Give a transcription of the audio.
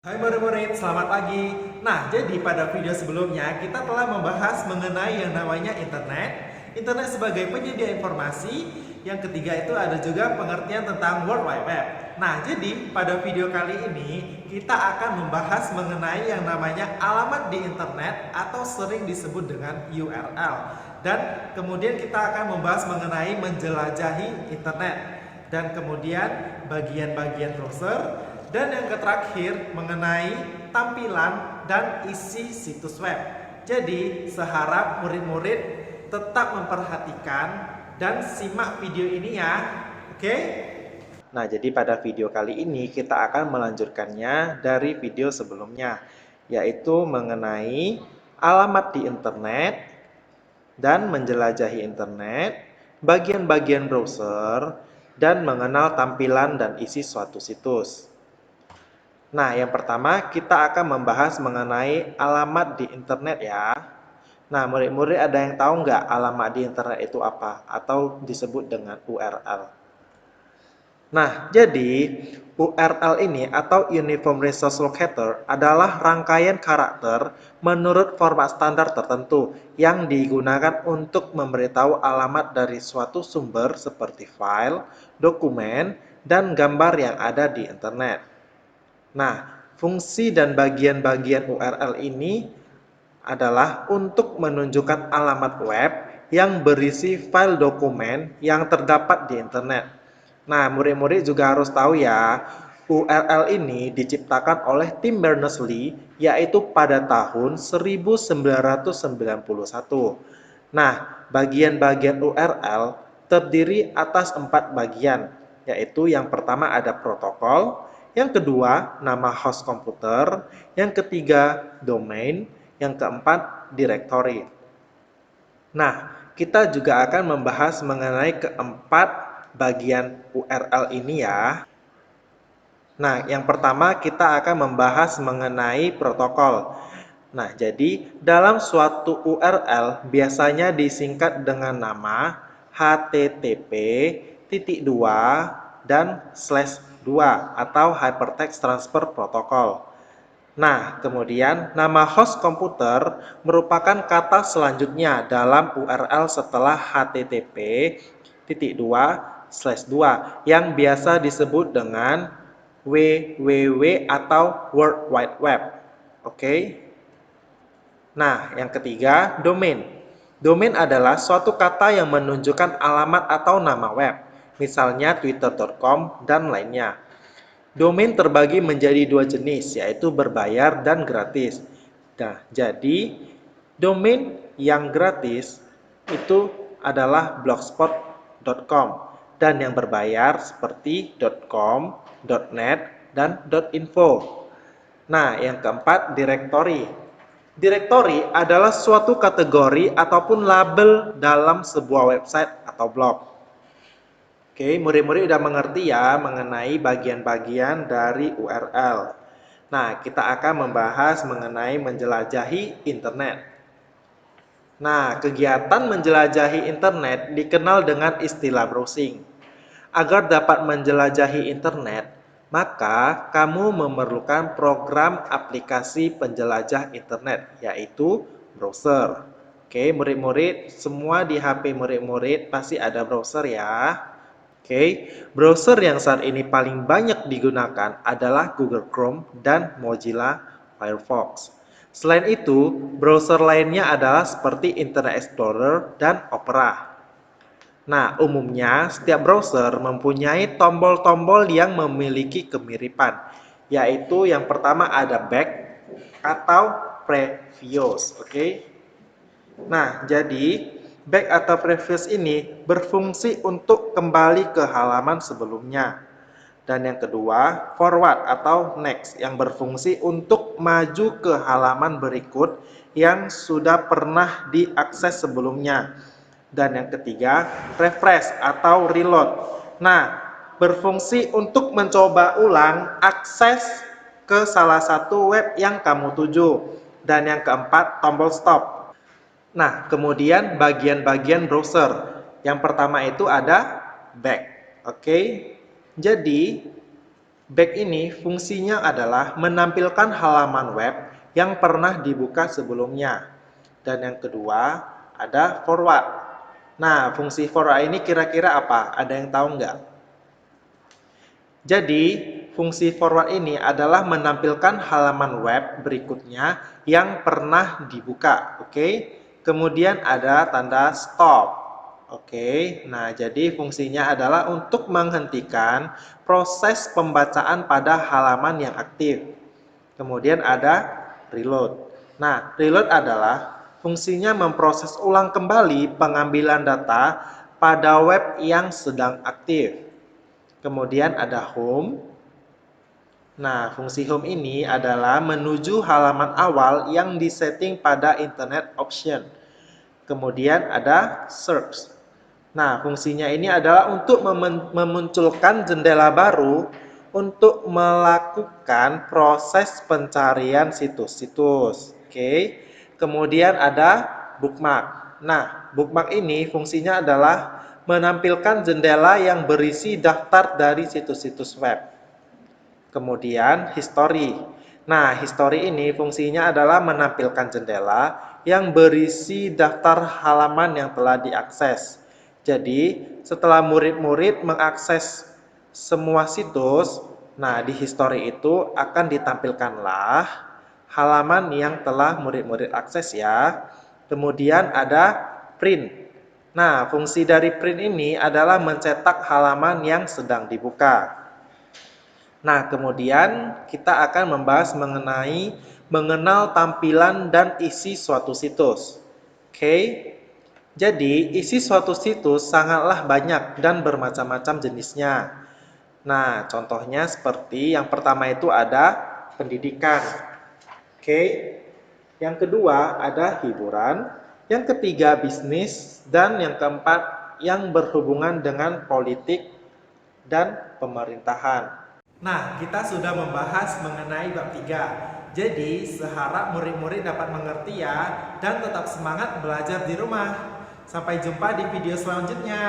Hai murid-murid, selamat pagi. Nah, jadi pada video sebelumnya kita telah membahas mengenai yang namanya internet. Internet sebagai penyedia informasi. Yang ketiga itu ada juga pengertian tentang World Wide Web. Nah, jadi pada video kali ini kita akan membahas mengenai yang namanya alamat di internet atau sering disebut dengan URL. Dan kemudian kita akan membahas mengenai menjelajahi internet. Dan kemudian bagian-bagian browser. Dan yang terakhir mengenai tampilan dan isi situs web. Jadi seharap murid-murid tetap memperhatikan dan simak video ini ya. Oke? Nah, jadi pada video kali ini kita akan melanjutkannya dari video sebelumnya, yaitu mengenai alamat di internet dan menjelajahi internet, bagian-bagian browser, dan mengenal tampilan dan isi suatu situs. Nah, yang pertama kita akan membahas mengenai alamat di internet ya. Nah, murid-murid ada yang tahu nggak alamat di internet itu apa? Atau disebut dengan URL. Nah, jadi URL ini atau Uniform Resource Locator adalah rangkaian karakter menurut format standar tertentu yang digunakan untuk memberitahu alamat dari suatu sumber seperti file, dokumen, dan gambar yang ada di internet. Nah, fungsi dan bagian-bagian URL ini adalah untuk menunjukkan alamat web yang berisi file dokumen yang terdapat di internet. Nah, murid-murid juga harus tahu ya, URL ini diciptakan oleh Tim Berners-Lee yaitu pada tahun 1991. Nah, bagian-bagian URL terdiri atas 4 bagian, yaitu yang pertama ada protokol, yang kedua nama host komputer, yang ketiga domain, yang keempat directory. Nah, kita juga akan membahas mengenai keempat bagian URL ini ya. Nah, yang pertama kita akan membahas mengenai protokol. Nah, jadi dalam suatu URL biasanya disingkat dengan nama HTTP titik 2 dan slash 2 atau Hypertext Transfer Protocol. Nah, kemudian nama host komputer merupakan kata selanjutnya dalam URL setelah HTTP titik 2 slash 2 yang biasa disebut dengan www atau World Wide Web. Oke. Nah, yang ketiga, domain. Domain adalah suatu kata yang menunjukkan alamat atau nama web, misalnya twitter.com dan lainnya. Domain terbagi menjadi dua jenis, yaitu berbayar dan gratis. Nah, jadi domain yang gratis itu adalah blogspot.com dan yang berbayar seperti .com, .net, dan .info. Nah, yang keempat, directory. Directory adalah suatu kategori ataupun label dalam sebuah website atau blog. Oke, murid-murid udah mengerti ya mengenai bagian-bagian dari URL. Nah, kita akan membahas mengenai menjelajahi internet. Nah, kegiatan menjelajahi internet dikenal dengan istilah browsing. Agar dapat menjelajahi internet, maka kamu memerlukan program aplikasi penjelajah internet, yaitu browser. Oke, murid-murid, semua di HP murid-murid pasti ada browser ya. Oke, browser yang saat ini paling banyak digunakan adalah Google Chrome dan Mozilla Firefox. Selain itu, browser lainnya adalah seperti Internet Explorer dan Opera. Nah, umumnya setiap browser mempunyai tombol-tombol yang memiliki kemiripan, yaitu yang pertama ada back atau previous, oke? Nah, jadi back atau previous ini berfungsi untuk kembali ke halaman sebelumnya. Dan yang kedua, forward atau next yang berfungsi untuk maju ke halaman berikut yang sudah pernah diakses sebelumnya. Dan yang ketiga, refresh atau reload. Nah, berfungsi untuk mencoba ulang akses ke salah satu web yang kamu tuju. Dan yang keempat, tombol stop. Nah, kemudian bagian-bagian browser. Yang pertama itu ada back. Oke. Jadi, Back ini fungsinya adalah menampilkan halaman web yang pernah dibuka sebelumnya. Dan yang kedua, ada forward. Nah, fungsi forward ini kira-kira apa? Ada yang tahu nggak? Jadi, fungsi forward ini adalah menampilkan halaman web berikutnya yang pernah dibuka. Oke. Kemudian ada tanda stop. Oke, nah jadi fungsinya adalah untuk menghentikan proses pembacaan pada halaman yang aktif. Kemudian ada reload. Nah, reload adalah fungsinya memproses ulang kembali pengambilan data pada web yang sedang aktif. Kemudian ada home. Nah, fungsi home ini adalah menuju halaman awal yang disetting pada internet option. Kemudian ada search. Nah, fungsinya ini adalah untuk memunculkan jendela baru untuk melakukan proses pencarian situs-situs. Oke. Kemudian ada bookmark. Nah, bookmark ini fungsinya adalah menampilkan jendela yang berisi daftar dari situs-situs web. Kemudian history. Nah, history ini fungsinya adalah menampilkan jendela yang berisi daftar halaman yang telah diakses. Jadi, setelah murid-murid mengakses semua situs, nah di history itu akan ditampilkanlah halaman yang telah murid-murid akses ya. Kemudian ada print. Nah, fungsi dari print ini adalah mencetak halaman yang sedang dibuka. Nah, kemudian kita akan membahas mengenai mengenal tampilan dan isi suatu situs. Oke. Jadi, isi suatu situs sangatlah banyak dan bermacam-macam jenisnya. Nah, contohnya seperti yang pertama itu ada pendidikan. Oke. Yang kedua ada hiburan, yang ketiga bisnis, dan yang keempat yang berhubungan dengan politik dan pemerintahan. Nah, kita sudah membahas mengenai bab 3. Jadi, seharap murid-murid dapat mengerti ya dan tetap semangat belajar di rumah. Sampai jumpa di video selanjutnya.